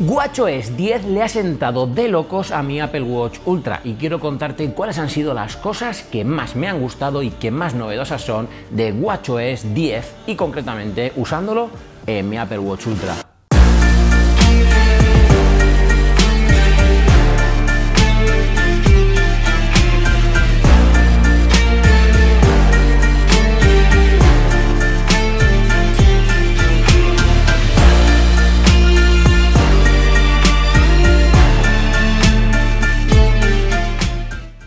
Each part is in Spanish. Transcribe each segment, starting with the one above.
WatchOS 10 le ha sentado de locos a mi Apple Watch Ultra y quiero contarte cuáles han sido las cosas que más me han gustado y que más novedosas son de WatchOS 10 y concretamente usándolo en mi Apple Watch Ultra.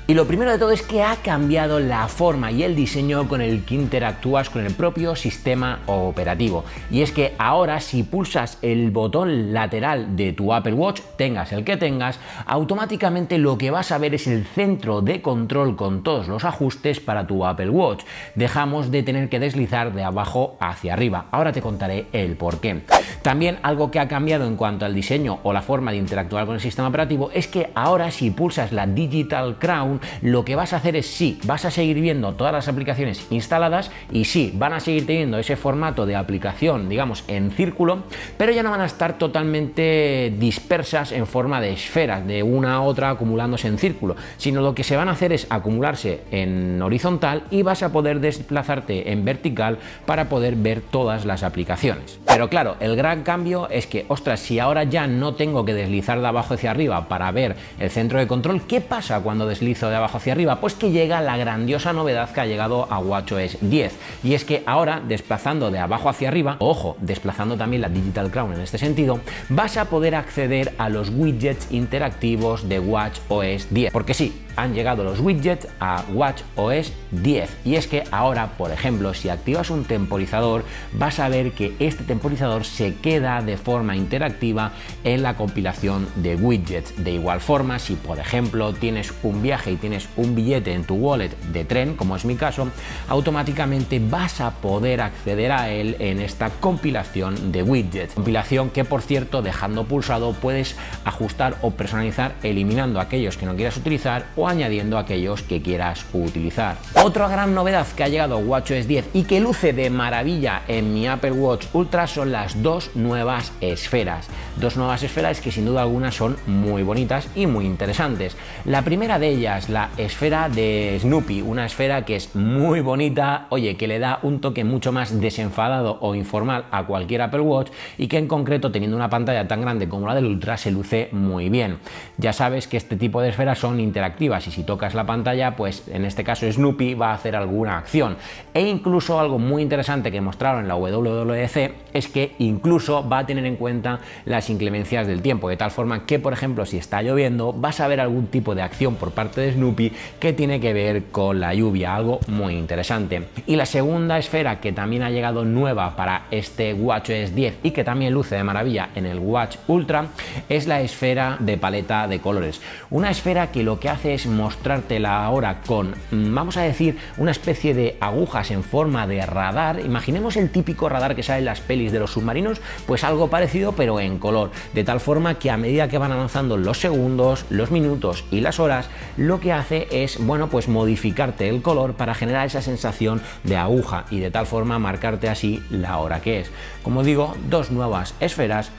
Y lo primero de todo es que ha cambiado la forma y el diseño con el que interactúas con el propio sistema operativo. Y es que ahora si pulsas el botón lateral de tu Apple Watch, tengas el que tengas, automáticamente lo que vas a ver es el centro de control con todos los ajustes para tu Apple Watch. Dejamos de tener que deslizar de abajo hacia arriba. Ahora te contaré el por qué. También algo que ha cambiado en cuanto al diseño o la forma de interactuar con el sistema operativo es que ahora si pulsas la Digital Crown, lo que vas a hacer es vas a seguir viendo todas las aplicaciones instaladas y van a seguir teniendo ese formato de aplicación, digamos, en círculo, pero ya no van a estar totalmente dispersas en forma de esferas, de una a otra acumulándose en círculo, sino lo que se van a hacer es acumularse en horizontal y vas a poder desplazarte en vertical para poder ver todas las aplicaciones. Pero claro, el gran cambio es que, ostras, si ahora ya no tengo que deslizar de abajo hacia arriba para ver el centro de control, ¿qué pasa cuando deslizo de abajo hacia arriba? Pues que llega la grandiosa novedad que ha llegado a WatchOS 10 y es que ahora desplazando de abajo hacia arriba, ojo, desplazando también la Digital Crown en este sentido, vas a poder acceder a los widgets interactivos de WatchOS 10, porque sí, han llegado los widgets a WatchOS 10 y es que ahora, por ejemplo, si activas un temporizador, vas a ver que este temporizador se queda de forma interactiva en la compilación de widgets. De igual forma, si por ejemplo tienes un viaje y tienes un billete en tu wallet de tren, como es mi caso, automáticamente vas a poder acceder a él en esta compilación de widgets. Compilación que, por cierto, dejando pulsado puedes ajustar o personalizar eliminando aquellos que no quieras utilizar o añadiendo aquellos que quieras utilizar. Otra gran novedad que ha llegado a WatchOS 10 y que luce de maravilla en mi Apple Watch Ultra son las dos nuevas esferas. Dos nuevas esferas que sin duda alguna son muy bonitas y muy interesantes. La primera de ellas, la esfera de Snoopy, una esfera que es muy bonita, oye, que le da un toque mucho más desenfadado o informal a cualquier Apple Watch y que en concreto, teniendo una pantalla tan grande como la del Ultra, se luce muy bien. Ya sabes que este tipo de esferas son interactivas y si tocas la pantalla, pues en este caso Snoopy va a hacer alguna acción. E incluso algo muy interesante que mostraron en la WWDC es que incluso va a tener en cuenta las inclemencias del tiempo, de tal forma que, por ejemplo, si está lloviendo, vas a ver algún tipo de acción por parte de Snoopy que tiene que ver con la lluvia, algo muy interesante. Y la segunda esfera que también ha llegado nueva para este WatchOS 10 y que también luce de maravilla en el Watch Ultra es la esfera de paleta de colores. Una esfera que lo que hace es mostrártela ahora con, vamos a decir, una especie de agujas en forma de radar. Imaginemos el típico radar que sale en las pelis de los submarinos, pues algo parecido pero en color, de tal forma que a medida que van avanzando los segundos, los minutos y las horas, lo que hace es, bueno, pues modificarte el color para generar esa sensación de aguja y de tal forma marcarte así la hora que es. Como digo, dos nuevas esferas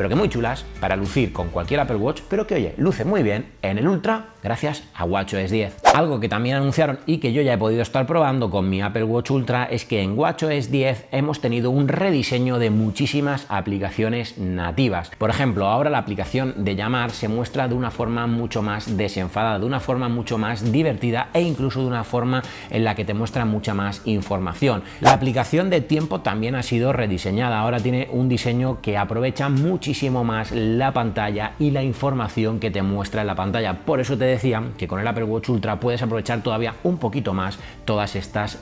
pero que muy chulas para lucir con cualquier Apple Watch, pero que, oye, luce muy bien en el Ultra gracias a WatchOS 10. Algo que también anunciaron y que yo ya he podido estar probando con mi Apple Watch Ultra es que en WatchOS 10 hemos tenido un rediseño de muchísimas aplicaciones nativas. Por ejemplo, ahora la aplicación de llamar se muestra de una forma mucho más desenfadada, de una forma mucho más divertida e incluso de una forma en la que te muestra mucha más información. La aplicación de tiempo también ha sido rediseñada. Ahora tiene un diseño que aprovecha muchísimo más la pantalla y la información que te muestra en la pantalla. Por eso te decía que con el Apple Watch Ultra puedes aprovechar todavía un poquito más todas estas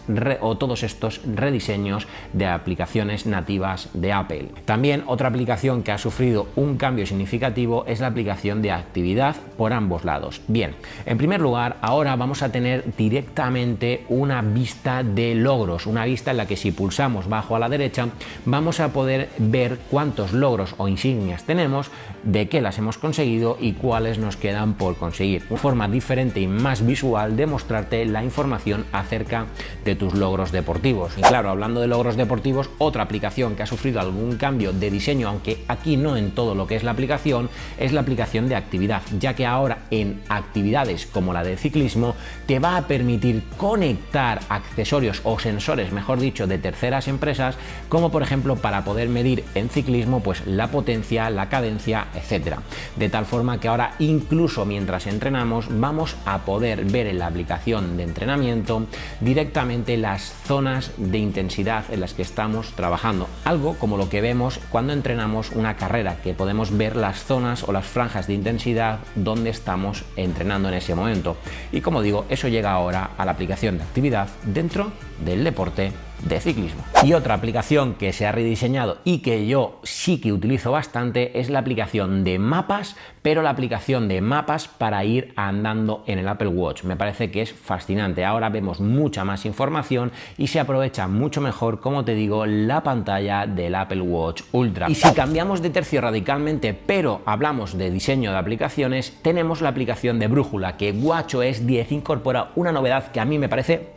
todos estos rediseños de aplicaciones nativas de Apple. También otra aplicación que ha sufrido un cambio significativo es la aplicación de actividad por ambos lados. Bien, en primer lugar, ahora vamos a tener directamente una vista de logros, una vista en la que si pulsamos bajo a la derecha vamos a poder ver cuántos logros o insisto insignias tenemos, de qué las hemos conseguido y cuáles nos quedan por conseguir. Una forma diferente y más visual de mostrarte la información acerca de tus logros deportivos. Y claro, hablando de logros deportivos, otra aplicación que ha sufrido algún cambio de diseño, aunque aquí no en todo lo que es la aplicación, es la aplicación de actividad, ya que ahora en actividades como la de ciclismo te va a permitir conectar accesorios o sensores, mejor dicho, de terceras empresas, como por ejemplo para poder medir en ciclismo pues la potencia, la cadencia, etcétera. De tal forma que ahora incluso mientras entrenamos vamos a poder ver en la aplicación de entrenamiento directamente las zonas de intensidad en las que estamos trabajando, algo como lo que vemos cuando entrenamos una carrera, que podemos ver las zonas o las franjas de intensidad donde estamos entrenando en ese momento. Y como digo, eso llega ahora a la aplicación de actividad dentro del deporte de ciclismo. Y otra aplicación que se ha rediseñado y que yo sí que utilizo bastante es la aplicación de mapas, pero la aplicación de mapas para ir andando en el Apple Watch. Me parece que es fascinante. Ahora vemos mucha más información y se aprovecha mucho mejor, como te digo, la pantalla del Apple Watch Ultra. Y si cambiamos de tercio radicalmente, pero hablamos de diseño de aplicaciones, tenemos la aplicación de brújula, que WatchOS 10 incorpora una novedad que a mí me parece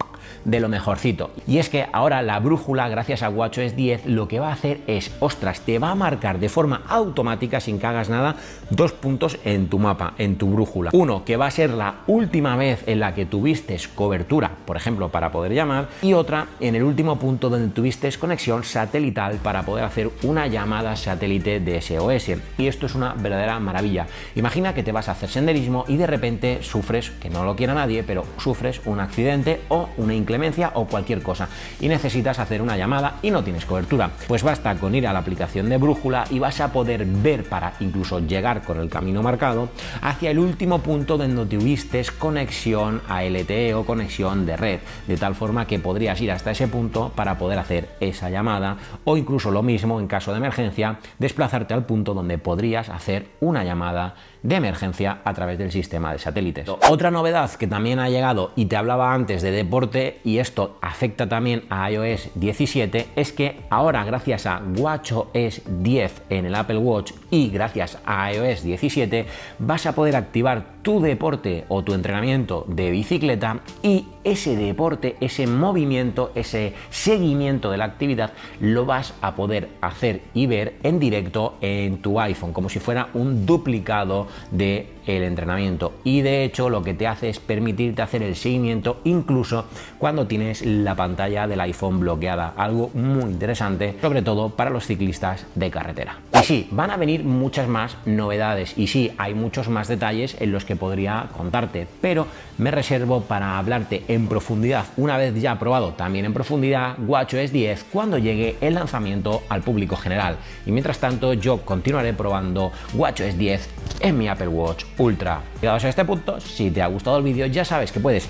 de lo mejorcito, y es que ahora la brújula, gracias a WatchOS 10, lo que va a hacer es, ostras, te va a marcar de forma automática, sin que hagas nada, 2 puntos en tu mapa, en tu brújula. Uno, que va a ser la última vez en la que tuviste cobertura, por ejemplo, para poder llamar, y otra, en el último punto donde tuviste conexión satelital para poder hacer una llamada satélite de SOS. Y esto es una verdadera maravilla. Imagina que te vas a hacer senderismo y de repente sufres, que no lo quiera nadie, pero sufres un accidente o una inclemencia o cualquier cosa y necesitas hacer una llamada y no tienes cobertura. Pues basta con ir a la aplicación de brújula y vas a poder ver, para incluso llegar con el camino marcado, hacia el último punto donde tuviste conexión a LTE o conexión de red, de tal forma que podrías ir hasta ese punto para poder hacer esa llamada, o incluso lo mismo en caso de emergencia, desplazarte al punto donde podrías hacer una llamada de emergencia a través del sistema de satélites. Otra novedad que también ha llegado, y te hablaba antes de deporte, y esto afecta también a iOS 17, es que ahora, gracias a WatchOS 10 en el Apple Watch y gracias a iOS 17, vas a poder activar tu deporte o tu entrenamiento de bicicleta, y ese deporte, ese movimiento, ese seguimiento de la actividad lo vas a poder hacer y ver en directo en tu iPhone, como si fuera un duplicado de el entrenamiento. Y de hecho lo que te hace es permitirte hacer el seguimiento incluso cuando tienes la pantalla del iPhone bloqueada, algo muy interesante, sobre todo para los ciclistas de carretera. Y sí, van a venir muchas más novedades, y sí, hay muchos más detalles en los que podría contarte, pero me reservo para hablarte en profundidad, una vez ya probado también en profundidad WatchOS 10, cuando llegue el lanzamiento al público general. Y mientras tanto yo continuaré probando WatchOS 10 en mi Apple Watch Ultra. Llegados a este punto, si te ha gustado el vídeo, ya sabes que puedes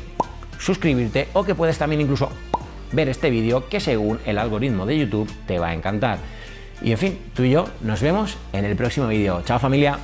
suscribirte, o que puedes también incluso ver este vídeo, que según el algoritmo de YouTube te va a encantar. Y en fin, tú y yo nos vemos en el próximo vídeo. Chao, familia.